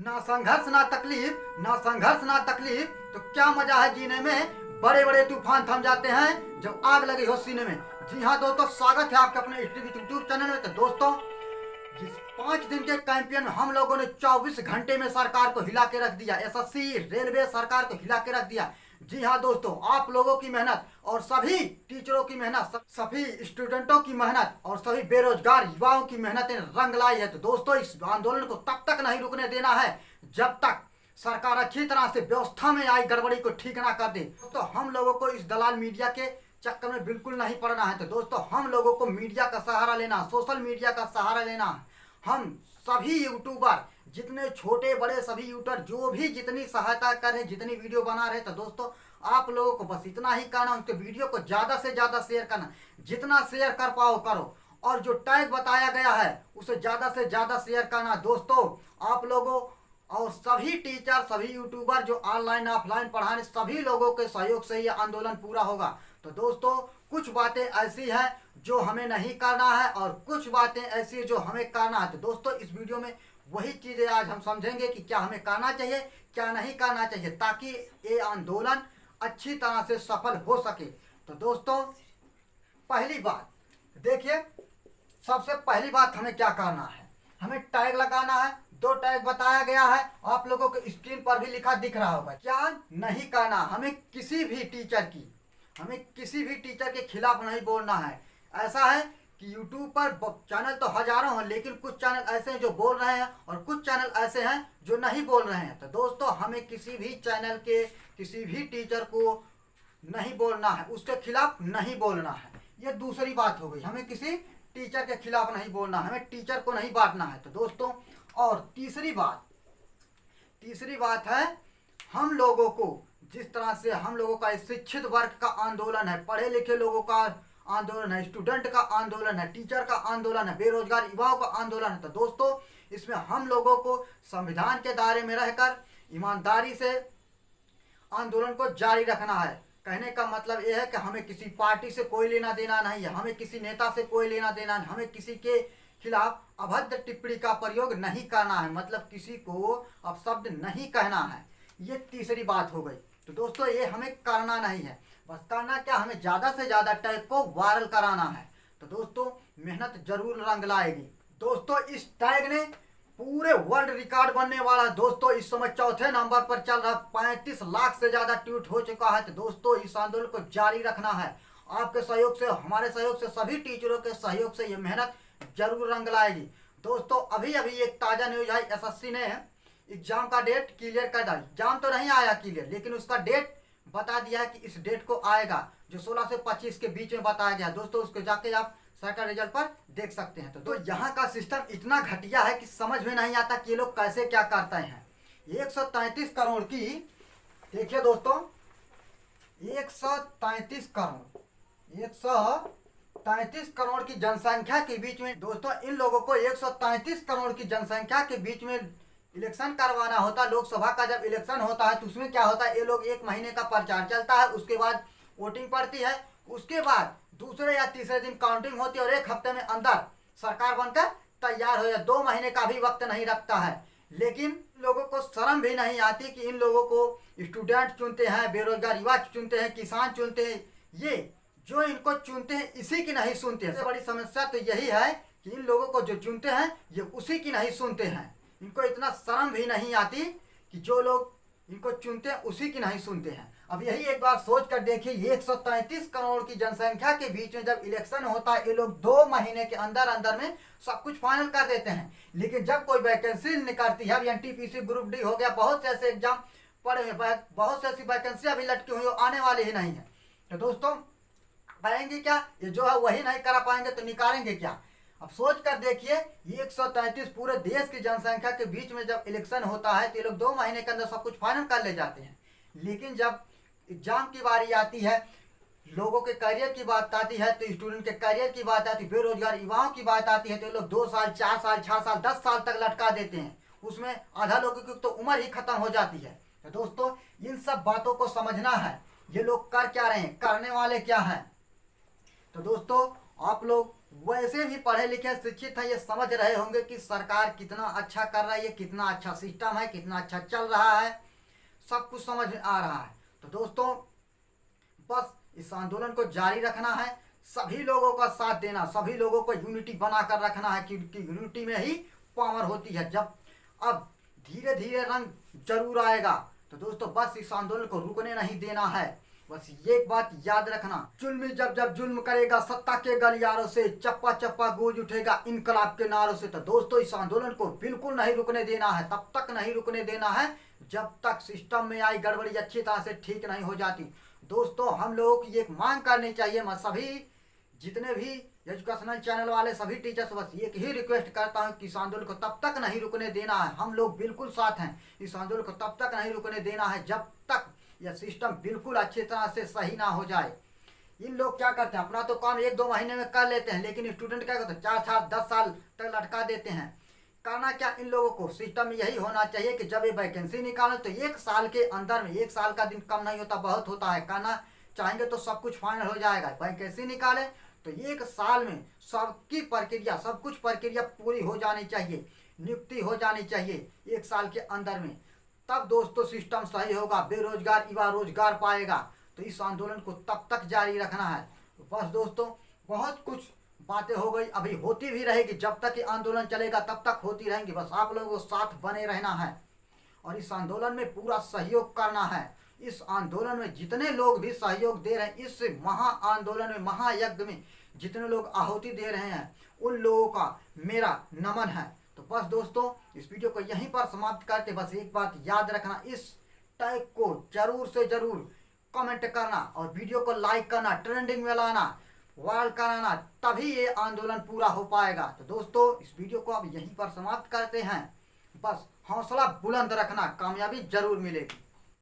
ना संघर्ष ना तकलीफ, ना संघर्ष ना तकलीफ, तो क्या मजा है जीने में। बड़े बड़े तूफान थम जाते हैं जब आग लगी हो सीने में। जी हाँ दोस्तों, स्वागत है आपके अपने यूट्यूब चैनल में। तो दोस्तों, जिस 5 दिन के कैंपेन में हम लोगों ने 24 घंटे में सरकार को हिला के रख दिया, एसएससी रेलवे सरकार को हिला के रख दिया। जी हाँ दोस्तों, आप लोगों की मेहनत और सभी टीचरों की मेहनत, सभी स्टूडेंटों की मेहनत और सभी बेरोजगार युवाओं की मेहनत ने रंग लाई है। तो दोस्तों, इस आंदोलन को तब तक नहीं रुकने देना है जब तक सरकार अच्छी तरह से व्यवस्था में आई गड़बड़ी को ठीक ना कर दे। तो हम लोगों को इस दलाल मीडिया के चक्कर में बिल्कुल नहीं पड़ना है। तो दोस्तों, हम लोगों को मीडिया का सहारा लेना, सोशल मीडिया का सहारा लेना। हम सभी यूट्यूबर, जितने छोटे बड़े सभी यूट्यूबर जो भी जितनी सहायता कर रहे, जितनी वीडियो बना रहे, तो दोस्तों आप लोगों को बस इतना ही करना, उनके वीडियो को ज़्यादा से ज़्यादा शेयर करना। जितना शेयर कर पाओ करो, और जो टैग बताया गया है उसे ज़्यादा से ज़्यादा शेयर करना। दोस्तों, आप लोगों और सभी टीचर, सभी यूट्यूबर जो ऑनलाइन ऑफलाइन पढ़ाने, सभी लोगों के सहयोग से ये आंदोलन पूरा होगा। तो दोस्तों, कुछ बातें ऐसी हैं जो हमें नहीं करना है और कुछ बातें ऐसी है जो हमें करना है। तो दोस्तों, इस वीडियो में वही चीज़ें आज हम समझेंगे कि क्या हमें करना चाहिए, क्या नहीं करना चाहिए, ताकि ये आंदोलन अच्छी तरह से सफल हो सके। तो दोस्तों, पहली बात देखिए, सबसे पहली बात हमें क्या करना है, हमें टैग लगाना है। 2 टैग बताया गया है, आप लोगों को स्क्रीन पर भी लिखा दिख रहा होगा। क्या नहीं करना, हमें किसी भी टीचर के खिलाफ नहीं बोलना है। ऐसा है कि यूट्यूब पर चैनल तो हजारों हैं, लेकिन कुछ चैनल ऐसे हैं जो बोल रहे हैं और कुछ चैनल ऐसे हैं जो नहीं बोल रहे हैं। तो दोस्तों, हमें किसी भी चैनल के किसी भी टीचर को नहीं बोलना है, उसके खिलाफ नहीं बोलना है। ये दूसरी बात हो गई, हमें किसी टीचर के खिलाफ नहीं बोलना, हमें टीचर को नहीं बांटना है। तो दोस्तों, और तीसरी बात है, हम लोगों को जिस तरह से हम लोगों का शिक्षित वर्ग का आंदोलन है, पढ़े लिखे लोगों का आंदोलन है, स्टूडेंट का आंदोलन है, टीचर का आंदोलन है, बेरोजगार युवाओं का आंदोलन है। तो दोस्तों, इसमें हम लोगों को संविधान के दायरे में रहकर ईमानदारी से आंदोलन को जारी रखना है। कहने का मतलब यह है कि हमें किसी पार्टी से कोई लेना देना नहीं है, हमें किसी नेता से कोई लेना देना नहीं, हमें किसी के खिलाफ अभद्र टिप्पणी का प्रयोग नहीं करना है, मतलब किसी को अपशब्द नहीं कहना है। ये तीसरी बात हो गई। तो दोस्तों, ये हमें करना नहीं है, बस करना क्या, हमें ज़्यादा से ज़्यादा टैग को वायरल कराना है। तो दोस्तों, मेहनत जरूर रंग लाएगी। दोस्तों, इस टैग ने पूरे वर्ल्ड रिकॉर्ड बनने वाला। दोस्तों, इस समय चौथे नंबर पर चल रहा, 35 लाख से ज़्यादा ट्वीट हो चुका है। तो दोस्तों, इस आंदोलन को जारी रखना है। आपके सहयोग से, हमारे सहयोग से, सभी टीचरों के सहयोग से ये मेहनत जरूर रंग लाएगी। दोस्तों, अभी एक ताज़ा न्यूज है, एसएससी ने एग्जाम का डेट क्लियर कर दिया। एग्जाम तो नहीं आया क्लियर, लेकिन उसका डेट बता दिया है कि इस डेट को आएगा, जो 16 से 25 के बीच में बताया गया। दोस्तों, उसको जाके आप सरकार रिजल्ट पर देख सकते हैं। तो यहाँ का सिस्टम इतना घटिया है कि समझ में नहीं आता कि ये लोग कैसे क्या करते हैं। 133 करोड़ की, देखिए दोस्तों, 133 करोड़ की जनसंख्या के बीच में, दोस्तों इन लोगों को 133 करोड़ की जनसंख्या के बीच में इलेक्शन करवाना होता। लोकसभा का जब इलेक्शन होता है तो उसमें क्या होता है, ये लोग 1 महीने का प्रचार चलता है, उसके बाद वोटिंग पड़ती है, उसके बाद दूसरे या तीसरे दिन काउंटिंग होती है और 1 हफ्ते में अंदर सरकार बनकर तैयार हो जाए। 2 महीने का भी वक्त नहीं रखता है। लेकिन लोगों को शर्म भी नहीं आती कि इन लोगों को स्टूडेंट चुनते हैं, बेरोजगार युवा चुनते हैं, किसान चुनते हैं, ये जो इनको चुनते हैं इसी की नहीं सुनते हैं। सबसे बड़ी समस्या तो यही है कि इन लोगों को जो चुनते हैं ये उसी की नहीं सुनते हैं। इनको इतना शर्म भी नहीं आती कि जो लोग इनको चुनते हैं उसी की नहीं सुनते हैं। अब यही एक बार सोच कर देखिए, 133 करोड़ की जनसंख्या के बीच में जब इलेक्शन होता है, ये लोग 2 महीने के अंदर अंदर में सब कुछ फाइनल कर देते हैं। लेकिन जब कोई वैकेंसी निकलती है, एनटीपीसी ग्रुप डी हो गया, बहुत से ऐसे एग्जाम पड़े हैं, बहुत से ऐसी वैकेंसी अभी लटकी हुई, आने वाली ही नहीं है। तो दोस्तों, पाएंगे क्या, ये जो है वही नहीं करा पाएंगे तो निकालेंगे क्या। अब सोच कर देखिए, 133 पूरे देश की जनसंख्या के बीच में जब इलेक्शन होता है तो ये लोग 2 महीने के अंदर सब कुछ फाइनल कर ले जाते हैं। लेकिन जब एग्जाम की बारी आती है, लोगों के करियर की बात आती है, तो स्टूडेंट के करियर की बात आती है, बेरोजगार युवाओं की बात आती है, तो ये लोग 2 साल, 4 साल, 6 साल, 10 साल तक लटका देते हैं। उसमें आधा लोगों की तो उम्र ही खत्म हो जाती है। तो दोस्तों, इन सब बातों को समझना है, ये लोग कर क्या रहे हैं, करने वाले क्या हैं। तो दोस्तों, आप लोग वैसे भी पढ़े लिखे शिक्षित हैं, ये समझ रहे होंगे कि सरकार कितना अच्छा कर रही है, कितना अच्छा सिस्टम है, कितना अच्छा चल रहा है, सब कुछ समझ में आ रहा है। तो दोस्तों बस इस आंदोलन को जारी रखना है, सभी लोगों का साथ देना, सभी लोगों को यूनिटी बना कर रखना है, क्योंकि यूनिटी में ही पावर होती है। जब अब धीरे धीरे रंग जरूर आएगा। तो दोस्तों बस इस आंदोलन को रुकने नहीं देना है। बस ये बात याद रखना, जुल्मी जब जब जुल्म करेगा सत्ता के गलियारों से, चप्पा चप्पा गूंज उठेगा इनकलाब के नारों से। तो दोस्तों इस आंदोलन को बिल्कुल नहीं रुकने देना है, तब तक नहीं रुकने देना है जब तक सिस्टम में आई गड़बड़ी अच्छी तरह से ठीक नहीं हो जाती। दोस्तों हम लोगों की एक मांग करनी चाहिए, मैं सभी जितने भी एजुकेशनल चैनल वाले सभी टीचर्स बस एक ही रिक्वेस्ट करता हूँ कि इस आंदोलन को तब तक नहीं रुकने देना है। हम लोग बिल्कुल साथ हैं, इस आंदोलन को तब तक नहीं रुकने देना है जब तक यह सिस्टम बिल्कुल अच्छी तरह से सही ना हो जाए। इन लोग क्या करते हैं, अपना तो काम 1-2 महीने में कर लेते हैं, लेकिन स्टूडेंट क्या करते हैं 4-10 साल तक लटका देते हैं। करना क्या इन लोगों को, सिस्टम में यही होना चाहिए कि जब ये वैकेंसी निकालें तो 1 साल के अंदर में, 1 साल का दिन कम नहीं होता, बहुत होता है, करना चाहेंगे तो सब कुछ फाइनल हो जाएगा। वैकेंसी निकालें तो 1 साल में सबकी प्रक्रिया, सब कुछ प्रक्रिया पूरी हो जानी चाहिए, नियुक्ति हो जानी चाहिए 1 साल के अंदर में। तब दोस्तों सिस्टम सही होगा, बेरोजगार युवा रोजगार पाएगा। तो इस आंदोलन को तब तक जारी रखना है। तो बस दोस्तों बहुत कुछ बातें हो गई, अभी होती भी रहेगी, जब तक ये आंदोलन चलेगा तब तक होती रहेंगी। बस आप लोगों को साथ बने रहना है और इस आंदोलन में पूरा सहयोग करना है। इस आंदोलन में जितने लोग भी सहयोग दे रहे हैं, इस महा आंदोलन में, महायज्ञ में जितने लोग आहुति दे रहे हैं, उन लोगों का मेरा नमन है। तो बस दोस्तों इस वीडियो को यहीं पर समाप्त करते, बस एक बात याद रखना, इस टैग को जरूर से जरूर कमेंट करना और वीडियो को लाइक करना, ट्रेंडिंग में लाना, वायरल कराना, तभी ये आंदोलन पूरा हो पाएगा। तो दोस्तों इस वीडियो को अब यहीं पर समाप्त करते हैं। बस हौसला बुलंद रखना, कामयाबी जरूर मिलेगी।